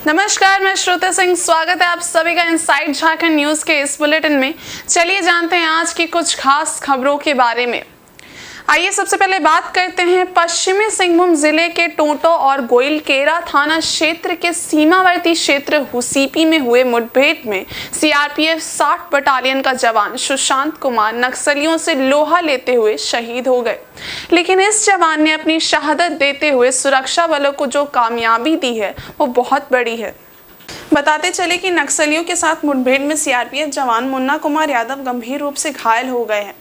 नमस्कार, मैं श्रुति सिंह। स्वागत है आप सभी का इनसाइड झारखंड न्यूज के इस बुलेटिन में। चलिए जानते हैं आज की कुछ खास खबरों के बारे में। आइए सबसे पहले बात करते हैं पश्चिमी सिंहभूम जिले के टोटो और गोइलकेरा थाना क्षेत्र के सीमावर्ती क्षेत्र हुसीपी में हुए मुठभेड़ में सीआरपीएफ 60 बटालियन का जवान सुशांत कुमार नक्सलियों से लोहा लेते हुए शहीद हो गए। लेकिन इस जवान ने अपनी शहादत देते हुए सुरक्षा बलों को जो कामयाबी दी है वो बहुत बड़ी है। बताते चले कि नक्सलियों के साथ मुठभेड़ में सीआरपीएफ जवान मुन्ना कुमार यादव गंभीर रूप से घायल हो गए हैं,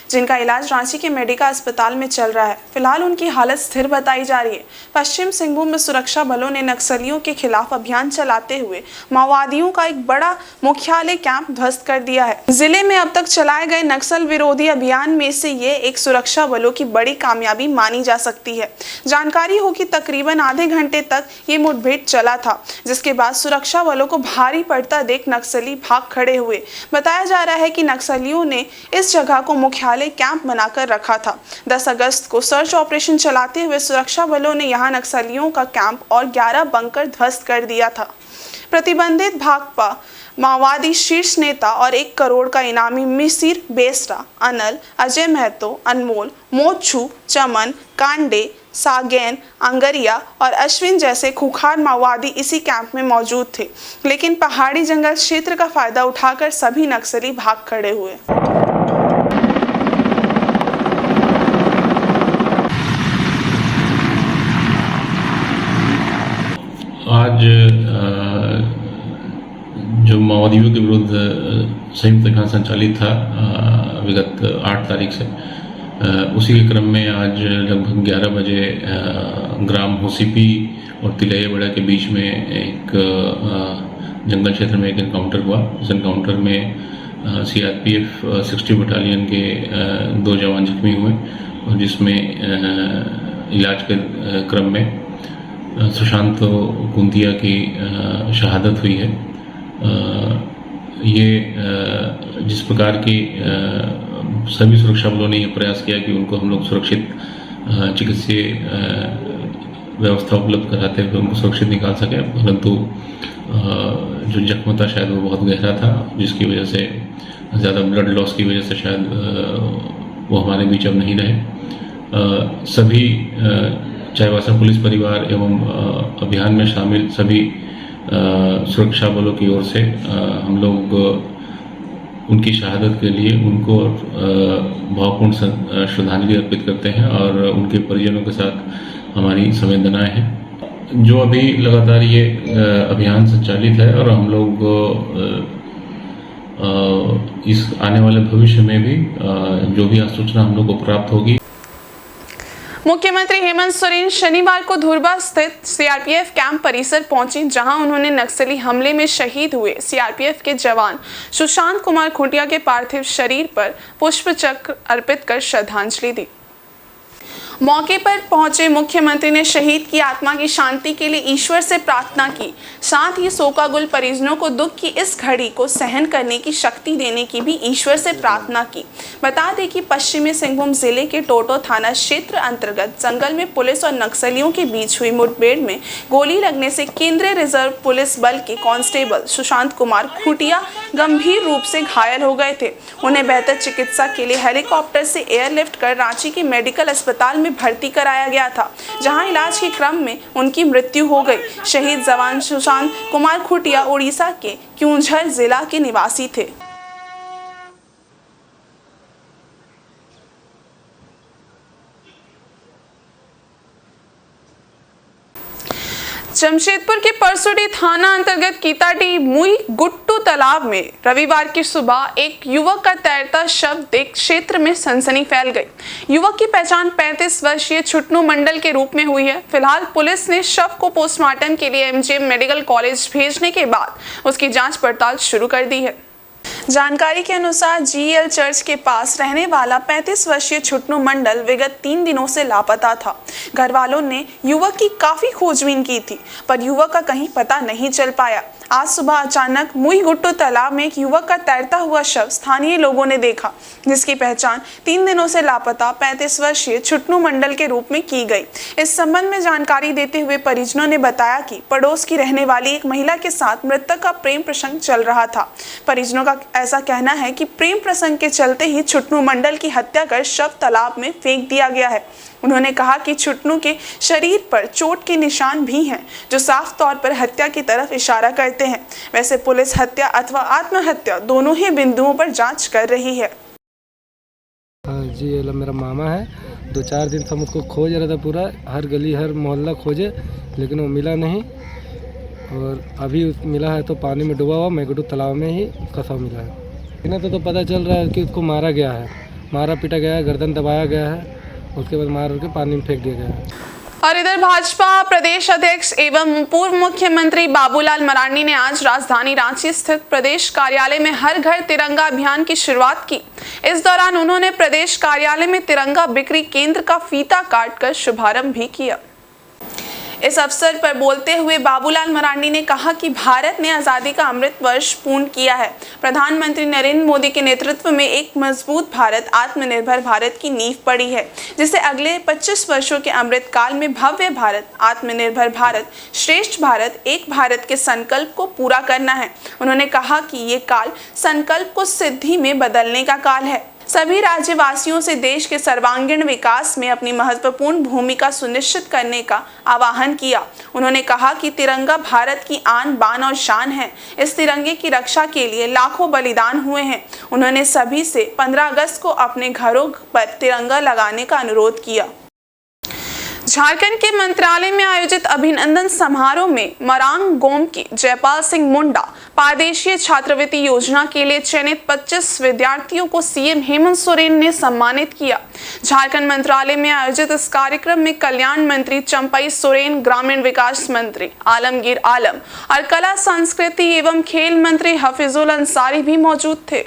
जिनका इलाज रांची के मेडिका अस्पताल में चल रहा है। फिलहाल उनकी हालत स्थिर बताई जा रही है। पश्चिम सिंहभूम में सुरक्षा बलों ने नक्सलियों के खिलाफ अभियान चलाते हुए माओवादियों का एक बड़ा मुख्यालय कैंप ध्वस्त कर दिया है। जिले में अब तक चलाए गए नक्सल विरोधी अभियान में से ये एक सुरक्षा बलों की बड़ी कामयाबी मानी जा सकती है। जानकारी हो कि तकरीबन आधे घंटे तक ये मुठभेड़ चला था, जिसके बाद सुरक्षा बलों को भारी पड़ता देख नक्सली भाग खड़े हुए। बताया जा रहा है कि नक्सलियों ने इस जगह को मुख्यालय कैंप बनाकर रखा था। 10 अगस्त को सर्च ऑपरेशन चलाते हुए सुरक्षा बलों ने यहां नक्सलियों का कैंप और 11 बंकर ध्वस्त कर दिया था। प्रतिबंधित भाकपा माओवादी शीर्ष नेता और 1 करोड़ का इनामी मिसिर बेसरा, अनल, अजय महतो, अनमोल, मोचू, चमन, कांडे, सागेन, अंगरिया और अश्विन जैसे खूंखार माओवादी इसी कैंप में मौजूद थे। लेकिन पहाड़ी जंगल क्षेत्र का फायदा उठाकर सभी नक्सली भाग खड़े हुए। आज जो माओवादियों के विरुद्ध संयुक्त अभियान संचालित था विगत 8 तारीख से, उसी के क्रम में आज लगभग 11 बजे ग्राम हुसीपी और तिलैया के बीच में एक जंगल क्षेत्र में एक एनकाउंटर हुआ। इस एनकाउंटर में सीआरपीएफ 60 बटालियन के 2 जवान जख्मी हुए, और जिसमें इलाज के क्रम में सुशांत कुंतिया की शहादत हुई है। ये जिस प्रकार की सभी सुरक्षा बलों ने यह प्रयास किया कि उनको हम लोग सुरक्षित चिकित्सीय व्यवस्था उपलब्ध कराते हुए उनको सुरक्षित निकाल सके, परंतु जो जख्म था शायद वो बहुत गहरा था, जिसकी वजह से ज़्यादा ब्लड लॉस की वजह से शायद वो हमारे बीच अब नहीं रहे। सभी चाईबासा पुलिस परिवार एवं अभियान में शामिल सभी सुरक्षा बलों की ओर से हम लोग उनकी शहादत के लिए उनको भावपूर्ण श्रद्धांजलि अर्पित करते हैं और उनके परिजनों के साथ हमारी संवेदनाएं हैं। जो अभी लगातार ये अभियान संचालित है और हम लोग इस आने वाले भविष्य में भी जो भी सूचना हम लोग को प्राप्त होगी। मुख्यमंत्री हेमंत सोरेन शनिवार को धुर्बा स्थित सीआरपीएफ कैंप परिसर पहुंचे, जहां उन्होंने नक्सली हमले में शहीद हुए सीआरपीएफ के जवान सुशांत कुमार खुंटिया के पार्थिव शरीर पर पुष्पचक्र अर्पित कर श्रद्धांजलि दी। मौके पर पहुंचे मुख्यमंत्री ने शहीद की आत्मा की शांति के लिए ईश्वर से प्रार्थना की। साथ ही शोकाकुल परिजनों को दुख की इस घड़ी को सहन करने की शक्ति देने की भी ईश्वर से प्रार्थना की। बता दें कि पश्चिमी सिंहभूम जिले के टोटो थाना क्षेत्र अंतर्गत जंगल में पुलिस और नक्सलियों के बीच हुई मुठभेड़ में गोली लगने से केंद्रीय रिजर्व पुलिस बल के कांस्टेबल सुशांत कुमार खुंटिया गंभीर रूप से घायल हो गए थे। उन्हें बेहतर चिकित्सा के लिए हेलीकॉप्टर से एयरलिफ्ट कर रांची के मेडिकल अस्पताल में भर्ती कराया गया था, जहां इलाज के क्रम में उनकी मृत्यु हो गई। शहीद जवान सुशांत कुमार खुंटिया उड़ीसा के क्योंझर जिला के निवासी थे। जमशेदपुर के परसोडी थाना अंतर्गत कीताडी मुई गुट्टू तालाब में रविवार की सुबह एक युवक का तैरता शव देख क्षेत्र में सनसनी फैल गई। युवक की पहचान 35 वर्षीय छुटनू मंडल के रूप में हुई है। फिलहाल पुलिस ने शव को पोस्टमार्टम के लिए एमजीएम मेडिकल कॉलेज भेजने के बाद उसकी जांच पड़ताल शुरू कर दी है। जानकारी के अनुसार जीएल चर्च के पास रहने वाला 35 वर्षीय छुटनू मंडल विगत 3 दिनों से लापता था। घर वालों ने युवक की काफी खोजबीन की थी, पर युवक का कहीं पता नहीं चल पाया। आज सुबह अचानक मुईगुट्टू तालाब में एक युवक का तैरता हुआ शव स्थानीय लोगों ने देखा, जिसकी पहचान 3 दिनों से लापता 35 वर्षीय छुटनू मंडल के रूप में की गई। इस संबंध में जानकारी देते हुए परिजनों ने बताया कि पड़ोस की रहने वाली एक महिला के साथ मृतक का प्रेम प्रसंग चल रहा था। परिजनों का ऐसा कहना है कि प्रेम प्रसंग के चलते ही छुटनू मंडल की हत्या कर शव तालाब में फेंक दिया गया है। उन्होंने कहा कि छुटनू के शरीर पर चोट के निशान भी हैं, जो साफ तौर पर हत्या की तरफ इशारा करते हैं। वैसे पुलिस हत्या अथवा आत्महत्या दोनों ही बिंदुओं पर जांच कर रही है। जी, ये मेरा मामा है। 2-4 दिन से हम उसको खोज रहा था, पूरा हर गली हर मोहल्ला खोजे, लेकिन वो मिला नहीं। और अभी मिला है तो पानी में डूबा हुआ मुईगुट्टू तालाब में ही उसका शव मिला है। इन्हें तो पता चल रहा है कि उसको मारा गया है, मारा पीटा गया है, गर्दन दबाया गया है, उसके बाद मार के पानी में फेंक दिया गया है। और इधर भाजपा प्रदेश अध्यक्ष एवं पूर्व मुख्यमंत्री बाबूलाल मरांडी ने आज राजधानी रांची स्थित प्रदेश कार्यालय में हर घर तिरंगा अभियान की शुरुआत की। इस दौरान उन्होंने प्रदेश कार्यालय में तिरंगा बिक्री केंद्र का फीता काटकर शुभारंभ भी किया। इस अवसर पर बोलते हुए बाबूलाल मरांडी ने कहा कि भारत ने आज़ादी का अमृत वर्ष पूर्ण किया है। प्रधानमंत्री नरेंद्र मोदी के नेतृत्व में एक मजबूत भारत, आत्मनिर्भर भारत की नींव पड़ी है, जिसे अगले 25 वर्षों के अमृत काल में भव्य भारत, आत्मनिर्भर भारत, श्रेष्ठ भारत, एक भारत के संकल्प को पूरा करना है। उन्होंने कहा कि ये काल संकल्प को सिद्धि में बदलने का काल है। सभी राज्यवासियों से देश के सर्वांगीण विकास में अपनी महत्वपूर्ण भूमिका सुनिश्चित करने का आह्वान किया। उन्होंने कहा कि तिरंगा भारत की आन बान और शान है। इस तिरंगे की रक्षा के लिए लाखों बलिदान हुए हैं। उन्होंने सभी से 15 अगस्त को अपने घरों पर तिरंगा लगाने का अनुरोध किया। झारखंड के मंत्रालय में आयोजित अभिनंदन समारोह में मरांग गोम के जयपाल सिंह मुंडा पारदेशीय छात्रवृत्ति योजना के लिए चयनित 25 विद्यार्थियों को सीएम हेमंत सोरेन ने सम्मानित किया। झारखंड मंत्रालय में आयोजित इस कार्यक्रम में कल्याण मंत्री चंपई सोरेन, ग्रामीण विकास मंत्री आलमगीर आलम और कला संस्कृति एवं खेल मंत्री हफीजुल अंसारी भी मौजूद थे।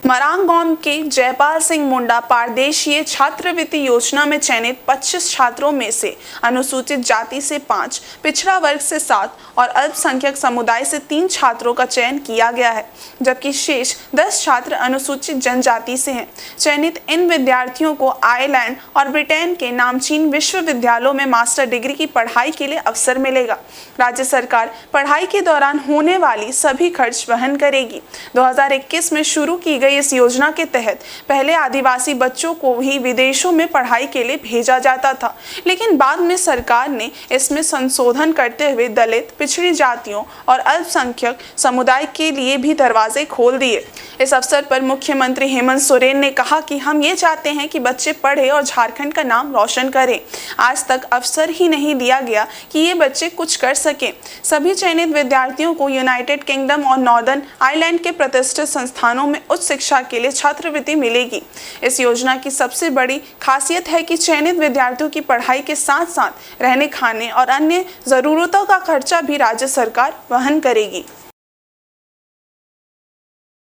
मरांगगोम के जयपाल सिंह मुंडा पारदेशीय छात्रवृत्ति योजना में चयनित 25 छात्रों में से अनुसूचित जाति से 5, पिछड़ा वर्ग से 7 और अल्पसंख्यक समुदाय से 3 छात्रों का चयन किया गया है, जबकि शेष 10 छात्र अनुसूचित जनजाति से हैं। चयनित इन विद्यार्थियों को आयरलैंड और ब्रिटेन के नामचीन विश्वविद्यालयों में मास्टर डिग्री की पढ़ाई के लिए अवसर मिलेगा। राज्य सरकार पढ़ाई के दौरान होने वाली सभी खर्च वहन करेगी। 2021 में शुरू की गई इस योजना के तहत पहले आदिवासी बच्चों को ही विदेशों में पढ़ाई के लिए भेजा जाता था, लेकिन बाद में सरकार ने इसमें संशोधन करते हुए दलित, पिछड़ी जातियों और अल्पसंख्यक समुदाय के लिए भी दरवाजे खोल दिए। इस अवसर पर मुख्यमंत्री हेमंत सोरेन ने कहा कि हम ये चाहते हैं कि बच्चे पढ़े और झारखंड का नाम रोशन करें। आज तक अवसर ही नहीं दिया गया कि ये बच्चे कुछ कर सकें। सभी चयनित विद्यार्थियों को यूनाइटेड किंगडम और नॉर्दर्न आयरलैंड के प्रतिष्ठित संस्थानों में उच्च शिक्षा के लिए छात्रवृत्ति मिलेगी। इस योजना की सबसे बड़ी खासियत है कि चयनित विद्यार्थियों की पढ़ाई के साथ साथ रहने, खाने और अन्य जरूरतों का खर्चा भी राज्य सरकार वहन करेगी।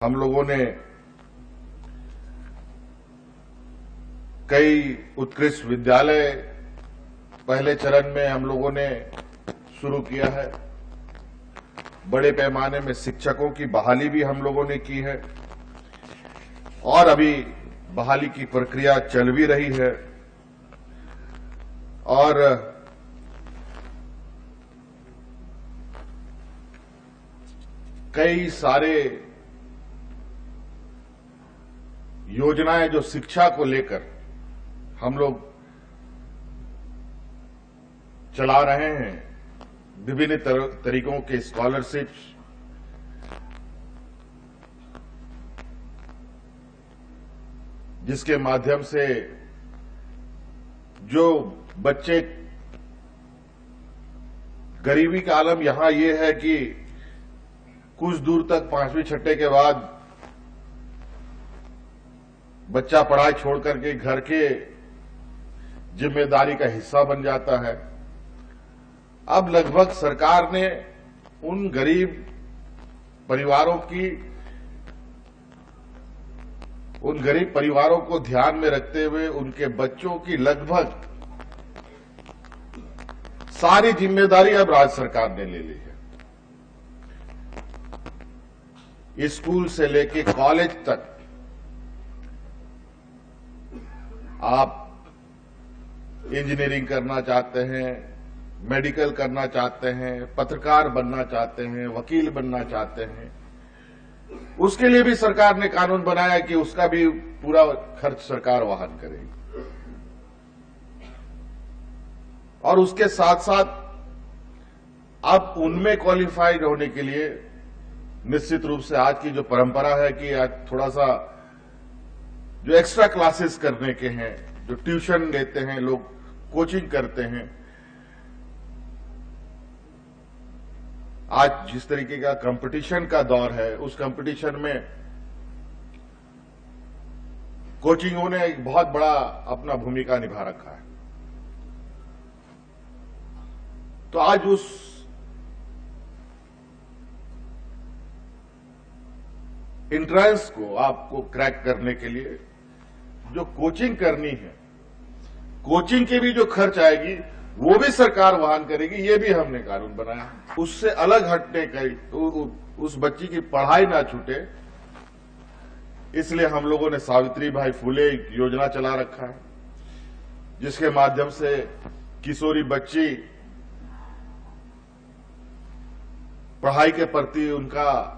हम लोगों ने कई उत्कृष्ट विद्यालय पहले चरण में हम लोगों ने शुरू किया है। बड़े पैमाने में शिक्षकों की बहाली भी हम लोगों ने की है और अभी बहाली की प्रक्रिया चल भी रही है। और कई सारे योजनाएं जो शिक्षा को लेकर हम लोग चला रहे हैं, विभिन्न तरीकों के स्कॉलरशिप्स, जिसके माध्यम से जो बच्चे, गरीबी का आलम यहां ये है कि कुछ दूर तक 5वीं छठे के बाद बच्चा पढ़ाई छोड़ करके घर के जिम्मेदारी का हिस्सा बन जाता है। अब लगभग सरकार ने उन गरीब परिवारों की उन गरीब परिवारों को ध्यान में रखते हुए उनके बच्चों की लगभग सारी जिम्मेदारी अब राज्य सरकार ने ले ली है। स्कूल से लेके कॉलेज तक आप इंजीनियरिंग करना चाहते हैं, मेडिकल करना चाहते हैं, पत्रकार बनना चाहते हैं, वकील बनना चाहते हैं, उसके लिए भी सरकार ने कानून बनाया कि उसका भी पूरा खर्च सरकार वहन करेगी। और उसके साथ साथ अब उनमें क्वालिफाइड होने के लिए निश्चित रूप से आज की जो परंपरा है कि आज थोड़ा सा जो एक्स्ट्रा क्लासेस करने के हैं, जो ट्यूशन लेते हैं लोग, कोचिंग करते हैं, आज जिस तरीके का कंपटीशन का दौर है, उस कंपटीशन में कोचिंगों ने एक बहुत बड़ा अपना भूमिका निभा रखा है। तो आज उस एंट्रेंस को आपको क्रैक करने के लिए जो कोचिंग करनी है, कोचिंग के भी जो खर्च आएगी वो भी सरकार वहन करेगी। ये भी हमने कानून बनाया। उससे अलग हटने का, उस बच्ची की पढ़ाई ना छूटे, इसलिए हम लोगों ने सावित्रीबाई फुले योजना चला रखा है, जिसके माध्यम से किशोरी बच्ची पढ़ाई के प्रति उनका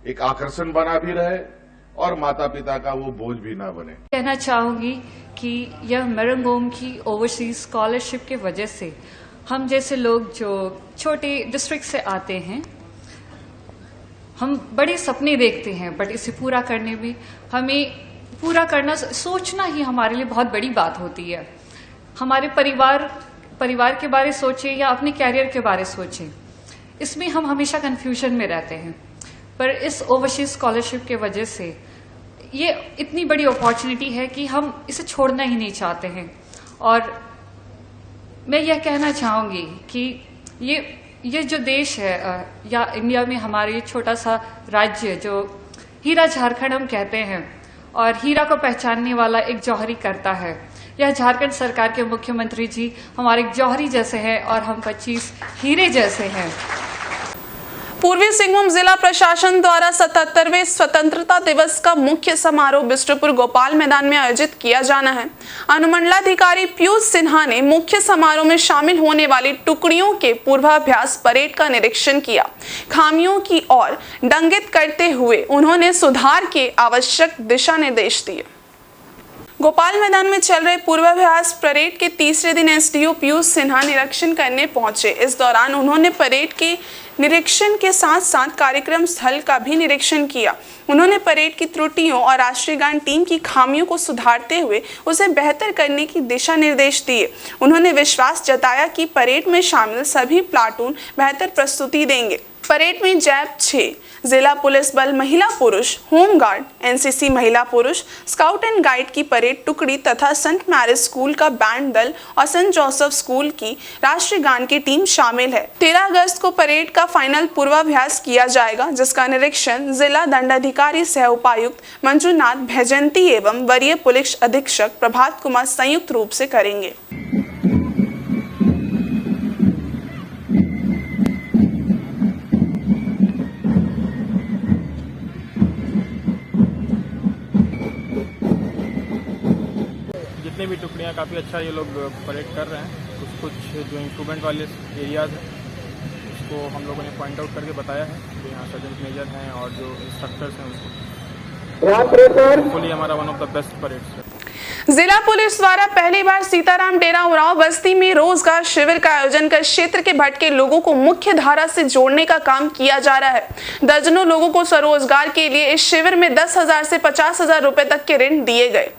एक आकर्षण बना भी रहे और माता पिता का वो बोझ भी ना बने। कहना चाहूंगी कि यह मेरंगोम की ओवरसीज स्कॉलरशिप के वजह से हम जैसे लोग जो छोटे डिस्ट्रिक्ट से आते हैं, हम बड़े सपने देखते हैं, बट इसे पूरा करने में हमें पूरा करना, सोचना ही हमारे लिए बहुत बड़ी बात होती है। हमारे परिवार के बारे सोचें या अपने कैरियर के बारे सोचें, इसमें हम हमेशा कंफ्यूजन में रहते हैं। पर इस ओवरसीज स्कॉलरशिप के वजह से ये इतनी बड़ी अपॉर्चुनिटी है कि हम इसे छोड़ना ही नहीं चाहते हैं। और मैं यह कहना चाहूंगी कि ये जो देश है या इंडिया में हमारे ये छोटा सा राज्य जो हीरा झारखंड हम कहते हैं, और हीरा को पहचानने वाला एक जौहरी करता है। यह झारखंड सरकार के मुख्यमंत्री जी हमारे एक जौहरी जैसे हैं और हम 25 हीरे जैसे हैं। पूर्वी सिंहभूम जिला प्रशासन द्वारा 77वें स्वतंत्रता दिवस का मुख्य समारोह बिष्टुपुर गोपाल मैदान में आयोजित किया जाना है। अनुमंडलाधिकारी पीयूष सिन्हा ने मुख्य समारोह में शामिल होने वाली टुकड़ियों के पूर्वाभ्यास परेड का निरीक्षण किया। खामियों की ओर इंगित करते हुए उन्होंने सुधार के आवश्यक दिशा निर्देश दिए। गोपाल मैदान में चल रहे पूर्वाभ्यास परेड के तीसरे दिन एसडीओ पीयूष सिन्हा निरीक्षण करने पहुंचे। इस दौरान उन्होंने परेड के निरीक्षण के साथ साथ कार्यक्रम स्थल का भी निरीक्षण किया। उन्होंने परेड की त्रुटियों और राष्ट्रीय गान टीम की खामियों को सुधारते हुए उसे बेहतर करने की दिशा निर्देश दिए। उन्होंने विश्वास जताया कि परेड में शामिल सभी प्लाटून बेहतर प्रस्तुति देंगे। परेड में जैप 6 जिला पुलिस बल महिला पुरुष, होमगार्ड, एनसीसी महिला पुरुष, स्काउट एंड गाइड की परेड टुकड़ी तथा सेंट मैरिज स्कूल का बैंड दल और सेंट जोसेफ स्कूल की राष्ट्रीय गान की टीम शामिल है। 13 अगस्त को परेड का फाइनल पूर्वाभ्यास किया जाएगा, जिसका निरीक्षण जिला दंडाधिकारी सह उपायुक्त मंजुनाथ भैजंती एवं वरीय पुलिस अधीक्षक प्रभात कुमार संयुक्त रूप से करेंगे। जितने भी टुकड़ियाँ काफ़ी अच्छा ये लोग परेड कर रहे हैं। कुछ जो इम्प्रूवमेंट वाले एरियाज़ हैं उसको हम लोगों ने पॉइंट आउट करके बताया है। तो यहाँ सर्जेंट मेजर हैं और जो इंस्ट्रक्टर्स हैं उसको फुली हमारा one of the best parades है। जिला पुलिस द्वारा पहली बार सीताराम डेरा उरांव बस्ती में रोजगार शिविर का आयोजन कर क्षेत्र के भटके लोगों को मुख्य धारा से जोड़ने का काम किया जा रहा है। दर्जनों लोगों को स्वरोजगार के लिए इस शिविर में 10,000 से 50,000 रुपए तक के ऋण दिए गए।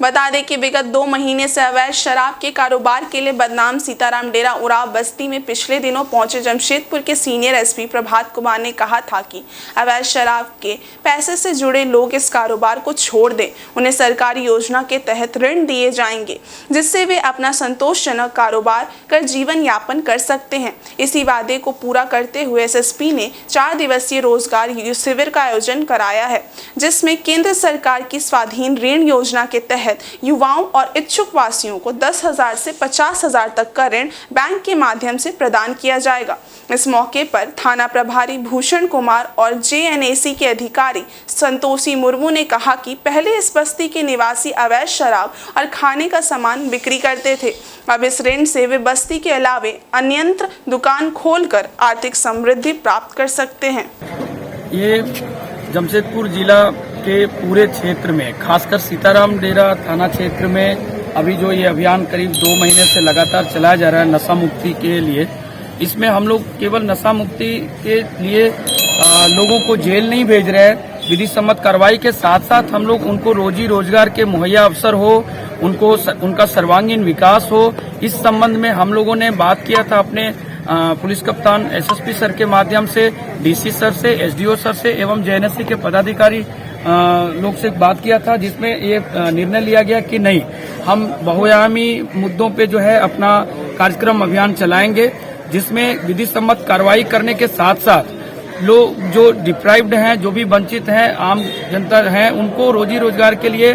बता दें कि विगत 2 महीने से अवैध शराब के कारोबार के लिए बदनाम सीताराम डेरा उराव बस्ती में पिछले दिनों पहुंचे जमशेदपुर के सीनियर एसपी प्रभात कुमार ने कहा था कि अवैध शराब के पैसे से जुड़े लोग इस कारोबार को छोड़ दें। उन्हें सरकारी योजना के तहत ऋण दिए जाएंगे जिससे वे अपना संतोषजनक कारोबार कर जीवन यापन कर सकते हैं। इसी वादे को पूरा करते हुए एसएसपी ने 4 दिवसीय रोजगार शिविर का आयोजन कराया है, जिसमें केंद्र सरकार की स्वाधीन ऋण योजना के तहत युवाओं और इच्छुक वासियों को 10,000 से 50,000 तक का ऋण बैंक के माध्यम से प्रदान किया जाएगा। इस मौके पर थाना प्रभारी भूषण कुमार और जेएनएसी के अधिकारी संतोषी मुर्मू ने कहा कि पहले इस बस्ती के निवासी अवैध शराब और खाने का सामान बिक्री करते थे। अब इस ऋण से वे बस्ती के अलावे अन्यत्र दुकान खोलकर आर्थिक समृद्धि प्राप्त कर सकते हैं। ये जमशेदपुर जिला के पूरे क्षेत्र में, खासकर सीताराम डेरा थाना क्षेत्र में अभी जो ये अभियान करीब 2 महीने से लगातार चलाया जा रहा है नशा मुक्ति के लिए, इसमें हम लोग केवल नशा मुक्ति के लिए लोगों को जेल नहीं भेज रहे हैं, विधि सम्मत कार्रवाई के साथ साथ हम लोग उनको रोजी रोजगार के मुहैया अवसर हो, उनका सर्वांगीण विकास हो। इस संबंध में हम लोगों ने बात किया था अपने पुलिस कप्तान एसएसपी सर के माध्यम से, डीसी सर से, एसडीओ सर से एवं जेएनएससी के पदाधिकारी लोग से बात किया था, जिसमें ये निर्णय लिया गया कि नहीं, हम बहुआयामी मुद्दों पे जो है अपना कार्यक्रम अभियान चलाएंगे, जिसमें विधि सम्मत कार्रवाई करने के साथ साथ लोग जो डिप्राइव्ड हैं, जो भी वंचित हैं, आम जनता हैं, उनको रोजी रोजगार के लिए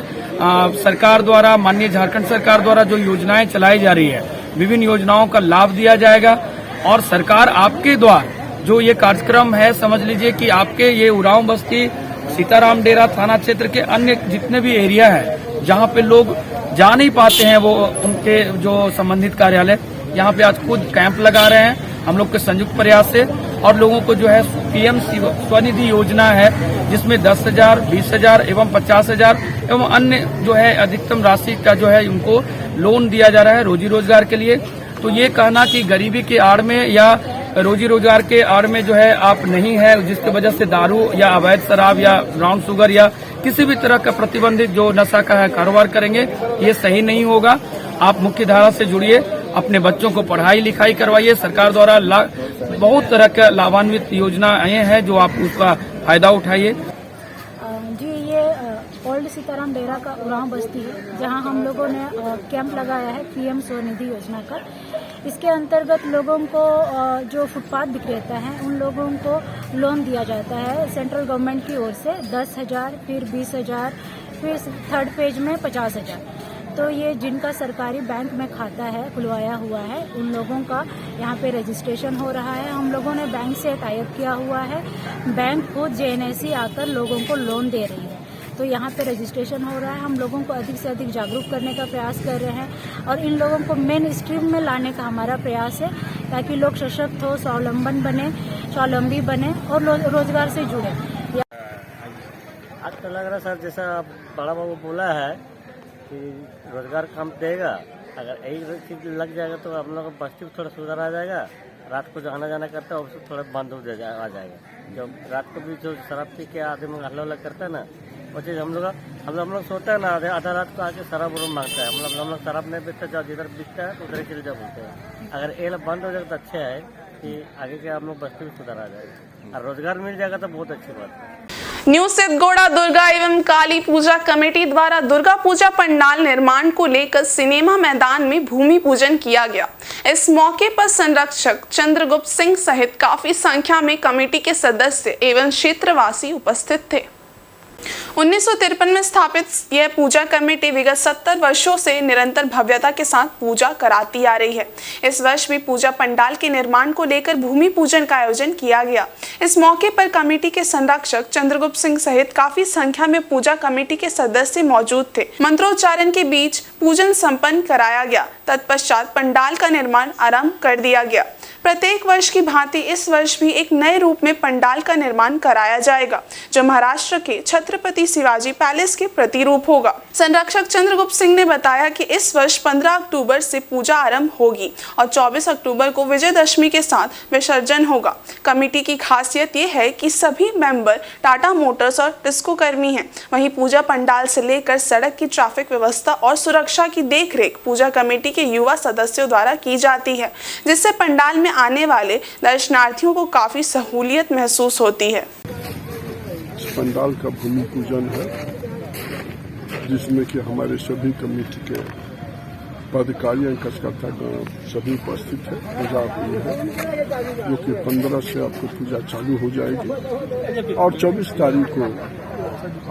सरकार द्वारा, माननीय झारखंड सरकार द्वारा जो योजनाएं चलाई जा रही है, विभिन्न योजनाओं का लाभ दिया जाएगा। और सरकार आपके द्वारा जो ये कार्यक्रम है, समझ लीजिए कि आपके ये उरांव बस्ती, सीताराम डेरा थाना क्षेत्र के अन्य जितने भी एरिया है जहाँ पे लोग जा नहीं पाते हैं, वो उनके जो संबंधित कार्यालय, यहाँ पे आज खुद कैंप लगा रहे हैं हम लोग के संयुक्त प्रयास से, और लोगों को जो है पीएम स्वनिधि योजना है जिसमें 10,000, 20,000 एवं 50,000 एवं अन्य जो है अधिकतम राशि का जो है उनको लोन दिया जा रहा है रोजी रोजगार के लिए। तो ये कहना कि गरीबी की आड़ में या रोजी रोजगार के आड़ में जो है आप नहीं है, जिसकी वजह से दारू या अवैध शराब या ब्राउन शुगर या किसी भी तरह का प्रतिबंधित जो नशा का है कारोबार करेंगे, ये सही नहीं होगा। आप मुख्य धारा से जुड़िए, अपने बच्चों को पढ़ाई लिखाई करवाइए। सरकार द्वारा बहुत तरह का लाभान्वित योजनाएं हैं जो आप उसका फायदा उठाइए। जी, ये ओल्ड सीताराम डेरा का उरांव बस्ती है, जहां हम लोगों ने कैंप लगाया है पीएम स्वनिधि योजना का। इसके अंतर्गत लोगों को जो फुटपाथ विक्रेता हैं उन लोगों को लोन दिया जाता है सेंट्रल गवर्नमेंट की ओर से 10,000, फिर 20,000, फिर थर्ड फेज में 50,000। तो ये जिनका सरकारी बैंक में खाता है, खुलवाया हुआ है, उन लोगों का यहाँ पे रजिस्ट्रेशन हो रहा है। हम लोगों ने बैंक से टाई अप किया हुआ है, बैंक खुद जेएनएसी आकर लोगों को लोन दे रही है। तो यहाँ पे रजिस्ट्रेशन हो रहा है। हम लोगों को अधिक से अधिक जागरूक करने का प्रयास कर रहे हैं और इन लोगों को मेन स्ट्रीम में लाने का हमारा प्रयास है, ताकि लोग सशक्त हो, स्वावलंबी बने और रोजगार से जुड़े। आज तो लग रहा सर, जैसा बड़ा बाबू बोला है कि रोजगार काम देगा, अगर एक चीज लग जाएगा तो हम लोग बस्ती थोड़ा सुधार आ जाएगा। रात को जो आना जाना करता है उसको थोड़ा बंद हो आ जाएगा। जब रात को भी जो शराब पी के आदमी हल्ला उल्ला करता है ना, वो चीज़ हम लोग सोता है ना, आधा रात को आके शराब मांगता है। हम लोग शराब नहीं बेचते, जाओ जिधर बिकता है उधर ही चले जाओ बोलते हैं। अगर ये बंद हो जाएगा तो अच्छा है कि आगे के हम लोग बस्ती में सुधार आ जाएगा और रोजगार मिल जाएगा तो बहुत अच्छी बात है। न्यू सिद्धगोड़ा दुर्गा एवं काली पूजा कमेटी द्वारा दुर्गा पूजा पंडाल निर्माण को लेकर सिनेमा मैदान में भूमि पूजन किया गया। इस मौके पर संरक्षक चंद्रगुप्त सिंह सहित काफी संख्या में कमेटी के सदस्य एवं क्षेत्रवासी उपस्थित थे। 1953 में स्थापित यह पूजा कमेटी विगत 70 वर्षों से निरंतर भव्यता के साथ पूजा कराती आ रही है। इस वर्ष भी पूजा पंडाल के निर्माण को लेकर भूमि पूजन का आयोजन किया गया। इस मौके पर कमेटी के संरक्षक चंद्रगुप्त सिंह सहित काफी संख्या में पूजा कमेटी के सदस्य मौजूद थे। मंत्रोच्चारण के बीच पूजन संपन्न कराया गया। तत्पश्चात पंडाल का निर्माण आरंभ कर दिया गया। प्रत्येक वर्ष की भांति इस वर्ष भी एक नए रूप में पंडाल का निर्माण कराया जाएगा, जो महाराष्ट्र के छत्रपति शिवाजी पैलेस के प्रतिरूप होगा। संरक्षक चंद्रगुप्त सिंह ने बताया कि इस वर्ष 15 अक्टूबर से पूजा आरंभ होगी और 24 अक्टूबर को विजयदशमी के साथ विसर्जन होगा। कमेटी की खासियत ये है कि सभी मेंबर टाटा मोटर्स और टिस्को कर्मी हैं। वहीं पूजा पंडाल से लेकर सड़क की ट्रैफिक व्यवस्था और सुरक्षा की देखरेख पूजा कमेटी के युवा सदस्यों द्वारा की जाती है, जिससे पंडाल में आने वाले दर्शनार्थियों को काफी सहूलियत महसूस होती है। पंडाल का भूमि पूजन है जिसमें कि हमारे सभी कमेटी के पदाधिकारी एवं कार्यकर्तागण सभी उपस्थित है। पूजा हुई है जो कि 15 से आपको पूजा चालू हो जाएगी और 24 तारीख को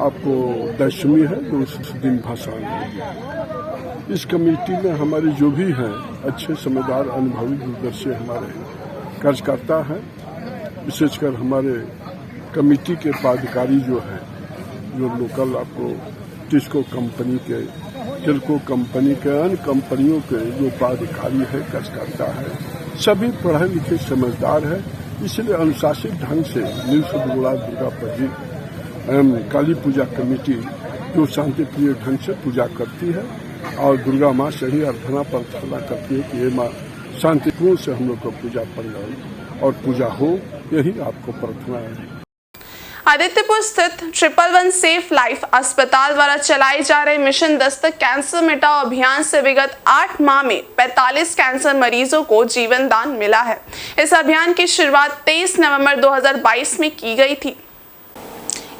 आपको दशमी है जो उस दिन भसान होगी। इस कमेटी में हमारे जो भी हैं अच्छे समझदार अनुभवी दूरदर्शी हमारे कार्यकर्ता हैं, विशेषकर हमारे कमेटी के पदाधिकारी जो हैं, जो लोकल आपको टिस्को कंपनी के, टिल्को कंपनी के, अन्य कंपनियों के जो पदाधिकारी है, कार्यकर्ता है, सभी पढ़े लिखे समझदार है। इसलिए अनुशासित ढंग से दुर्गा पजी एवं काली पूजा कमेटी जो शांतिप्रिय ढंग से पूजा करती है और दुर्गा माँ से ही अर्धना प्रार्थना करती है कि ये माँ शांतिपूर्ण से हम लोग को पूजा पंडाल और पूजा हो, यही आपको प्रार्थना है। आदित्यपुर स्थित 111 सेफ लाइफ अस्पताल द्वारा चलाए जा रहे मिशन दस्तक कैंसर मिटाओ अभियान से विगत 8 माह में 45 कैंसर मरीजों को जीवन दान मिला है। इस अभियान की शुरुआत 23 नवंबर 2022 में की गई थी।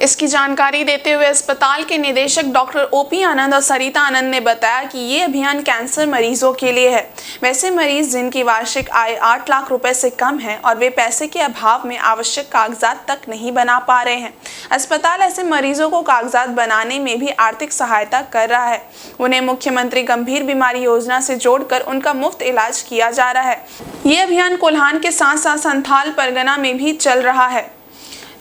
इसकी जानकारी देते हुए अस्पताल के निदेशक डॉक्टर ओपी आनंद और सरिता आनंद ने बताया कि ये अभियान कैंसर मरीजों के लिए है। वैसे मरीज जिनकी वार्षिक आय 8 लाख रुपए से कम है और वे पैसे के अभाव में आवश्यक कागजात तक नहीं बना पा रहे हैं, अस्पताल ऐसे मरीजों को कागजात बनाने में भी आर्थिक सहायता कर रहा है। उन्हें मुख्यमंत्री गंभीर बीमारी योजना से जोड़कर उनका मुफ्त इलाज किया जा रहा है। ये अभियान कोल्हान के साथ साथ संथाल परगना में भी चल रहा है।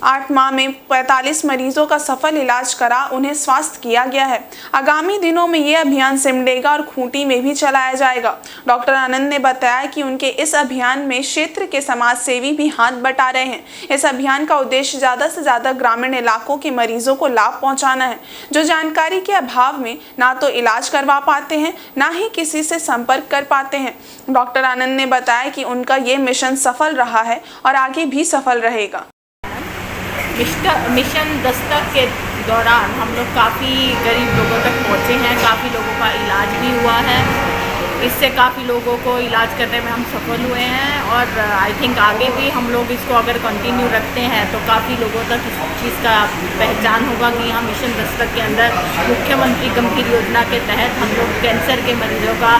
8 माह में 45 मरीजों का सफल इलाज करा उन्हें स्वास्थ्य किया गया है। आगामी दिनों में ये अभियान सिमडेगा और खूंटी में भी चलाया जाएगा। डॉक्टर आनंद ने बताया कि उनके इस अभियान में क्षेत्र के समाज सेवी भी हाथ बटा रहे हैं। इस अभियान का उद्देश्य ज़्यादा से ज़्यादा ग्रामीण इलाकों के मरीजों को लाभ पहुँचाना है, जो जानकारी के अभाव में ना तो इलाज करवा पाते हैं, ना ही किसी से संपर्क कर पाते हैं। डॉक्टर आनंद ने बताया कि उनका ये मिशन सफल रहा है और आगे भी सफल रहेगा। मिशन दस्तक के दौरान हम लोग काफ़ी गरीब लोगों तक पहुँचे हैं, काफ़ी लोगों का इलाज भी हुआ है। इससे काफ़ी लोगों को इलाज करने में हम सफल हुए हैं और आई थिंक आगे भी हम लोग इसको अगर कंटिन्यू रखते हैं तो काफ़ी लोगों तक इस चीज़ का पहचान होगा कि यहाँ मिशन दस्तक के अंदर मुख्यमंत्री गंभीर योजना के तहत हम लोग कैंसर के मरीजों का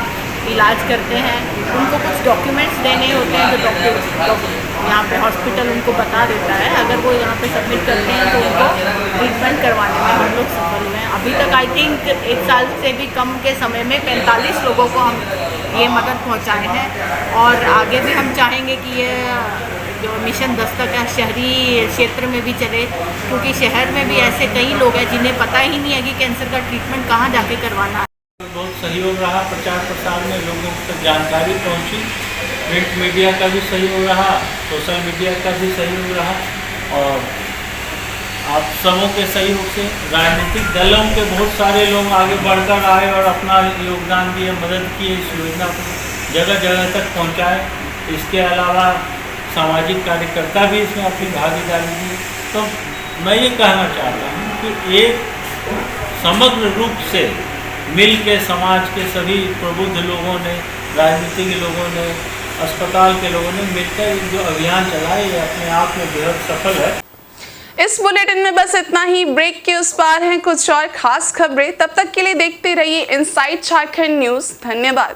इलाज करते हैं। उनको कुछ डॉक्यूमेंट्स देने होते हैं जो डॉक्टर यहाँ पे हॉस्पिटल उनको बता देता है, अगर वो यहाँ पे सबमिट करते हैं तो उनको ट्रीटमेंट करवाने में हम लोग सफल हुए हैं। अभी तक आई थिंक 1 साल से भी कम के समय में 45 लोगों को हम ये मदद पहुँचाए हैं और आगे भी हम चाहेंगे कि ये जो मिशन दस्तक है शहरी क्षेत्र में भी चले, क्योंकि शहर में भी ऐसे कई लोग हैं जिन्हें पता ही नहीं है कि कैंसर का ट्रीटमेंट कहाँ जाके करवाना है। बहुत सहयोग रहा, प्रचार प्रसार में लोगों तक जानकारी पहुंची, प्रिंट मीडिया का भी सहयोग रहा, सोशल मीडिया का भी सहयोग रहा और आप सबों के सहयोग से राजनीतिक दलों के बहुत सारे लोग आगे बढ़कर आए और अपना योगदान दिए, मदद किए, इस योजना को जगह जगह तक पहुंचाए। इसके अलावा सामाजिक कार्यकर्ता भी इसमें अपनी भागीदारी दी। तो मैं ये कहना चाहता हूँ कि एक समग्र रूप से मिल के समाज के सभी प्रबुद्ध लोगों ने, राजनीति के लोगों ने, अस्पताल के लोगों ने मिलकर जो अभियान चलाया ये अपने आप में बेहद सफल है। इस बुलेटिन में बस इतना ही। ब्रेक के उस पार हैं कुछ और खास खबरें। तब तक के लिए देखते रहिए इनसाइड झारखंड न्यूज। धन्यवाद।